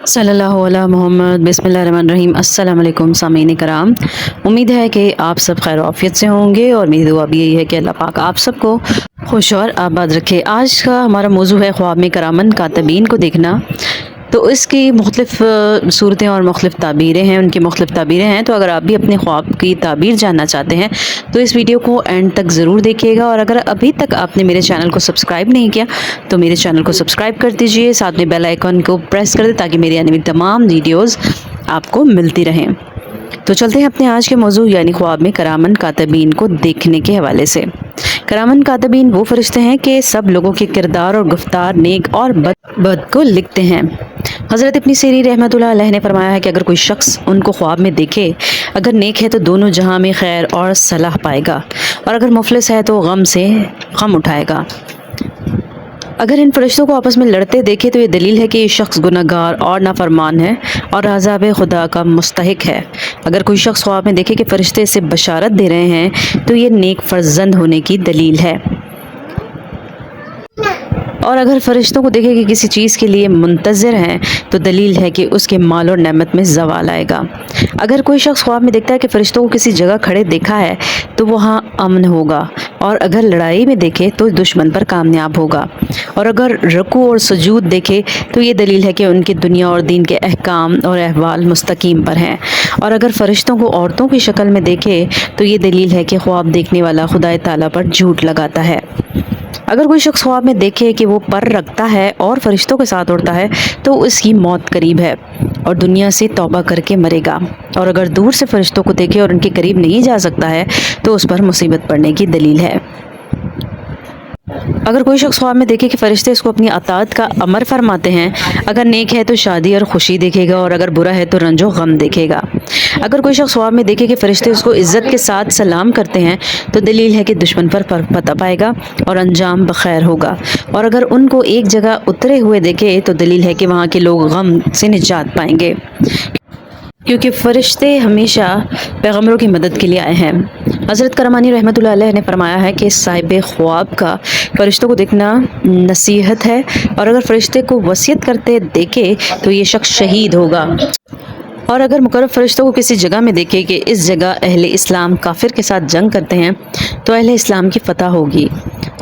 सल्लल्लाहु अला मोहम्मद बिस्मिल्लाहिर्रहमानिर्रहीम। अस्सलाम वालेकुम सामीन कराम। उम्मीद है कि आप सब खैर आफियत से होंगे और मेरी दुआ भी यही है कि अल्लाह पाक आप सबको खुश और आबाद रखे। आज का हमारा मौजू है ख्वाब में करामन कातबीन को देखना। तो इसकी मुख्तलिफ़ सूरतें और मुख्तलिफ़ ताबीरें हैं, उनकी मुख्तलिफ़ ताबीरें हैं। तो अगर आप भी अपने ख्वाब की ताबीर जानना चाहते हैं तो इस वीडियो को एंड तक ज़रूर देखिएगा। और अगर अभी तक आपने मेरे चैनल को सब्सक्राइब नहीं किया तो मेरे चैनल को सब्सक्राइब कर दीजिए, साथ में बेल आइकन को प्रेस कर दें ताकि मेरी आने वाली तमाम वीडियोज़ आपको मिलती रहें। तो चलते हैं अपने आज के मौजू यानी ख्वाब में करामन कातबीन को देखने के हवाले से। करामन कातबीन वो फरिश्ते हैं कि सब लोगों के किरदार और गुफ्तार, नेक और बद को लिखते हैं। हज़रत इब्न सीरीन रहमतुल्लाह अलैह ने फरमाया है कि अगर कोई शख्स उनको ख्वाब में देखे, अगर नेक है तो दोनों जहां में खैर और सलाह पाएगा, और अगर मुफलिस है तो गम से गम उठाएगा। अगर इन फरिश्तों को आपस में लड़ते देखे तो ये दलील है कि ये शख्स गुनहगार और नाफरमान है और अज़ाब खुदा का मुस्तहिक है। अगर कोई शख्स ख्वाब में देखे कि फरिश्ते इसे बशारत दे रहे हैं तो ये नेक फर्जंद होने की दलील है। और अगर फरिश्तों को देखे कि किसी चीज़ के लिए मुंतज़िर हैं तो दलील है कि उसके माल और नेमत में ज़वाल आएगा। अगर कोई शख्स ख्वाब में देखता है कि फरिश्तों को किसी जगह खड़े देखा है तो वहाँ अमन होगा, और अगर लड़ाई में देखे तो दुश्मन पर कामयाब होगा। और अगर रुकू और सुजूद देखे तो ये दलील है कि उनके दुनिया और दीन के अहकाम और अहवाल मुस्तकीम पर हैं। और अगर फरिश्तों को औरतों की शक्ल में देखे तो ये दलील है कि ख्वाब देखने वाला खुदा ताला पर झूठ लगाता है। अगर कोई शख्स ख्वाब में देखे कि वो पर रखता है और फरिश्तों के साथ उड़ता है तो उसकी मौत करीब है और दुनिया से तौबा करके मरेगा। और अगर दूर से फरिश्तों को देखे और उनके करीब नहीं जा सकता है तो उस पर मुसीबत पड़ने की दलील है। अगर कोई शख्स ख्वाब में देखे कि फरिश्ते इसको अपनी अताअत का अमर फरमाते हैं, अगर नेक है तो शादी और खुशी देखेगा, और अगर बुरा है तो रंजो गम देखेगा। अगर कोई शख्स ख्वाब में देखे कि फरिश्ते उसको इज़्ज़त के साथ सलाम करते हैं तो दलील है कि दुश्मन पर फतह पाएगा और अंजाम बखैर होगा। और अगर उनको एक जगह उतरे हुए देखे तो दलील है कि वहाँ के लोग गम से निजात पाएंगे, क्योंकि फ़रिश्ते हमेशा पैगम्बरों की मदद के लिए आए हैं। हज़रत करमानी रहमतुल्लाह अलैह ने फरमाया है कि साहिब ख्वाब का फ़रिश्तों को देखना नसीहत है, और अगर फ़रिश्ते को वसीयत करते देखे तो ये शख्स शहीद होगा। और अगर मुकर्रब फरिश्तों को किसी जगह में देखे कि इस जगह अहले इस्लाम काफिर के साथ जंग करते हैं तो अहले इस्लाम की फतह होगी।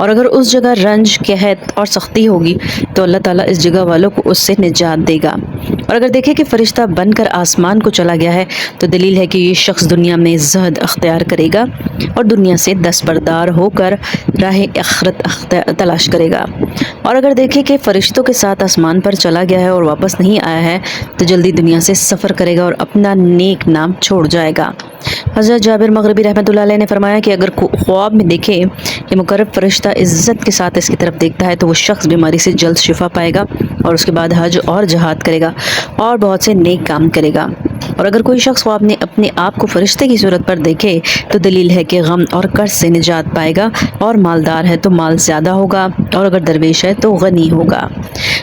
और अगर उस जगह रंज, कहत और सख्ती होगी तो अल्लाह ताला इस जगह वालों को उससे निजात देगा। और अगर देखे कि फ़रिश्ता बनकर आसमान को चला गया है तो दलील है कि ये शख्स दुनिया में ज़हद अख्तियार करेगा और दुनिया से दस्तबरदार होकर राह आखिरत तलाश करेगा। और अगर देखे कि फ़रिश्तों के साथ आसमान पर चला गया है और वापस नहीं आया है तो जल्दी दुनिया से सफ़र करेगा और अपना नेक नाम छोड़ जाएगा। हज़रत जाबिर मग़रिबी रहमतुल्लाह अलैह ने फरमाया कि अगर ख्वाब में देखे कि मुकर्रब फरिश्ता इज़्ज़त के साथ इसकी तरफ देखता है तो वो शख्स बीमारी से जल्द शिफा पाएगा और उसके बाद हज और जहाद करेगा और बहुत से नेक काम करेगा। और अगर कोई शख्स ख्वाब में अपने आप को फरिश्ते की सूरत पर देखे तो दलील है कि गम और कर्ज से निजात पाएगा, और मालदार है तो माल ज़्यादा होगा, और अगर दरवेश है तो गनी होगा।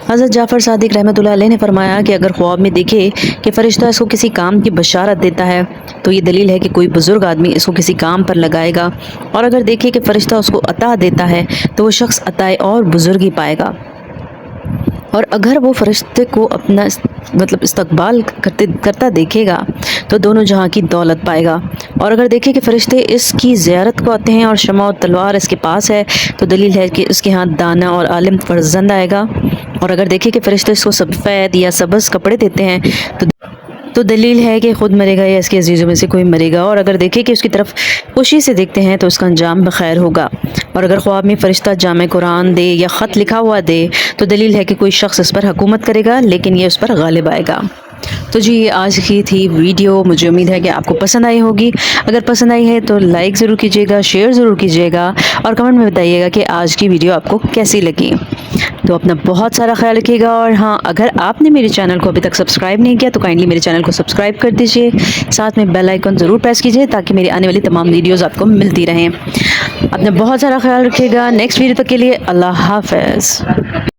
हज़रत जाफ़र सादिक रहमतुल्लाह अलैह ने फरमाया कि अगर ख्वाब में देखे कि फ़रिश्ता इसको किसी काम की बशारत देता है तो ये दलील है कि कोई बुज़ुर्ग आदमी इसको किसी काम पर लगाएगा। और अगर देखे कि फ़रिश्ता उसको अता देता है तो वो शख्स अताए और बुज़ुर्गी पाएगा। और अगर वो फरिश्ते को अपना इस्तकबाल करता देखेगा तो दोनों जहां की दौलत पाएगा। और अगर देखे कि फरिश्ते इसकी ज़ियारत को आते हैं और शमा और तलवार इसके पास है तो दलील है कि उसके हाथ दाना और आलिम फर्जंद आएगा। और अगर देखे कि फरिश्ते इसको सफ़ेद या सबज़ कपड़े देते हैं तो दलील है कि ख़ुद मरेगा या इसके अजीज़ों में से कोई मरेगा। और अगर देखे कि उसकी तरफ खुशी से देखते हैं तो उसका अंजाम बखैर होगा। और अगर ख्वाब में फ़रिश्ता जामे कुरान दे या ख़त लिखा हुआ दे तो दलील है कि कोई शख्स इस पर हुकूमत करेगा, लेकिन ये उस पर गालिब आएगा। तो जी, ये आज की थी वीडियो। मुझे उम्मीद है कि आपको पसंद आई होगी। अगर पसंद आई है तो लाइक ज़रूर कीजिएगा, शेयर ज़रूर कीजिएगा, और कमेंट में बताइएगा कि आज की वीडियो आपको कैसी लगी। तो अपना बहुत सारा ख्याल रखिएगा। और हाँ, अगर आपने मेरे चैनल को अभी तक सब्सक्राइब नहीं किया तो काइंडली मेरे चैनल को सब्सक्राइब कर दीजिए, साथ में बेल आइकन ज़रूर प्रेस कीजिए ताकि मेरी आने वाली तमाम वीडियोज़ आपको मिलती रहें। अपना बहुत सारा ख्याल रखिएगा। नेक्स्ट वीडियो तक के लिए अल्लाह हाफ़िज़।